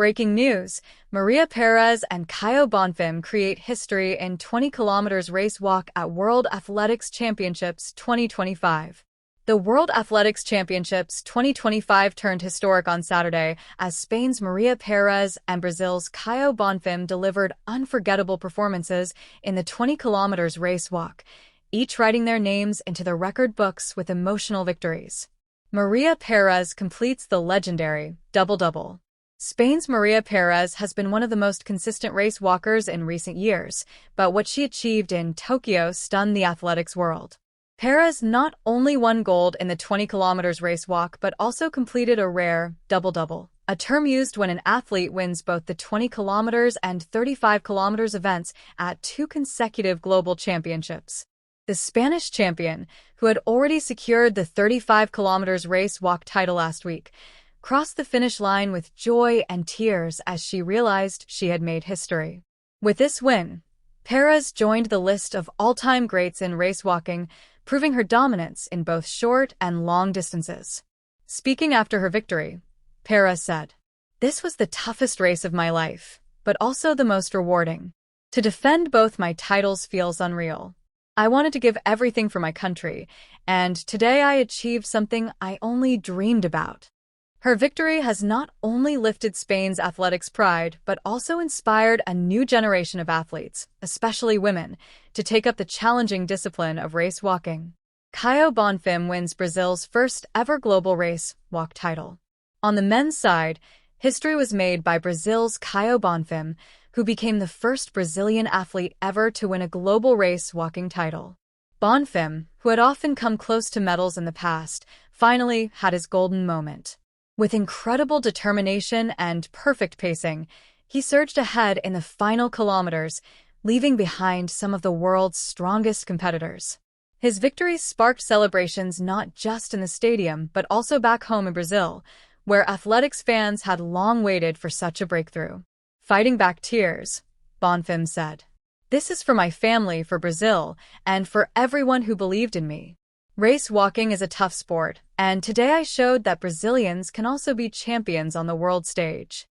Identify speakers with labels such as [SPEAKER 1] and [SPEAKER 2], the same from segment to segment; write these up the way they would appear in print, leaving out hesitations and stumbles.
[SPEAKER 1] Breaking news: María Pérez and Caio Bonfim create history in 20 kilometers race walk at World Athletics Championships 2025. The World Athletics Championships 2025 turned historic on Saturday as Spain's María Pérez and Brazil's Caio Bonfim delivered unforgettable performances in the 20 kilometers race walk, each writing their names into the record books with emotional victories. María Pérez completes the legendary double-double. Spain's María Pérez has been one of the most consistent race walkers in recent years, but what she achieved in Tokyo stunned the athletics world. Pérez not only won gold in the 20 kilometers race walk but also completed a rare double-double, a term used when an athlete wins both the 20 kilometers and 35 kilometers events at two consecutive global championships. The Spanish champion, who had already secured the 35 kilometers race walk title last week, crossed the finish line with joy and tears as she realized she had made history. With this win, Pérez joined the list of all-time greats in race walking, proving her dominance in both short and long distances. Speaking after her victory, Pérez said, "This was the toughest race of my life, but also the most rewarding. To defend both my titles feels unreal. I wanted to give everything for my country, and today I achieved something I only dreamed about." Her victory has not only lifted Spain's athletics pride, but also inspired a new generation of athletes, especially women, to take up the challenging discipline of race walking. Caio Bonfim wins Brazil's first ever global race walk title. On the men's side, history was made by Brazil's Caio Bonfim, who became the first Brazilian athlete ever to win a global race walking title. Bonfim, who had often come close to medals in the past, finally had his golden moment. With incredible determination and perfect pacing, he surged ahead in the final kilometers, leaving behind some of the world's strongest competitors. His victory sparked celebrations not just in the stadium but also back home in Brazil, where athletics fans had long waited for such a breakthrough. Fighting back tears, Bonfim said, "This is for my family, for Brazil, and for everyone who believed in me. Race walking is a tough sport, and today I showed that Brazilians can also be champions on the world stage."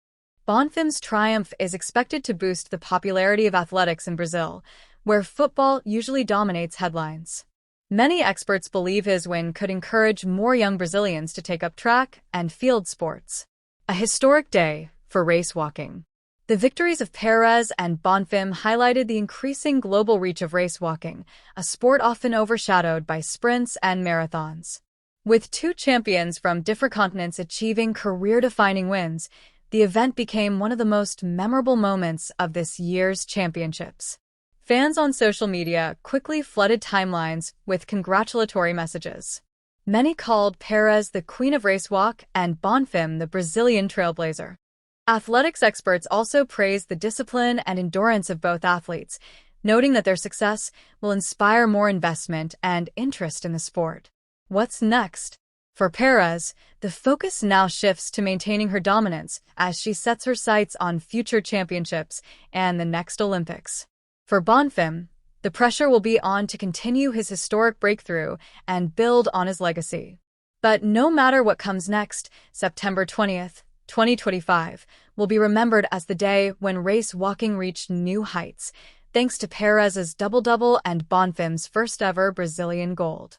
[SPEAKER 1] Bonfim's triumph is expected to boost the popularity of athletics in Brazil, where football usually dominates headlines. Many experts believe his win could encourage more young Brazilians to take up track and field sports. A historic day for race walking. The victories of Pérez and Bonfim highlighted the increasing global reach of race walking, a sport often overshadowed by sprints and marathons. With two champions from different continents achieving career-defining wins, the event became one of the most memorable moments of this year's championships. Fans on social media quickly flooded timelines with congratulatory messages. Many called Pérez the Queen of Race Walk and Bonfim the Brazilian trailblazer. Athletics experts also praised the discipline and endurance of both athletes, noting that their success will inspire more investment and interest in the sport. What's next? For Pérez, the focus now shifts to maintaining her dominance as she sets her sights on future championships and the next Olympics. For Bonfim, the pressure will be on to continue his historic breakthrough and build on his legacy. But no matter what comes next, September 20th, 2025 will be remembered as the day when race walking reached new heights, thanks to Pérez's double-double and Bonfim's first ever Brazilian gold.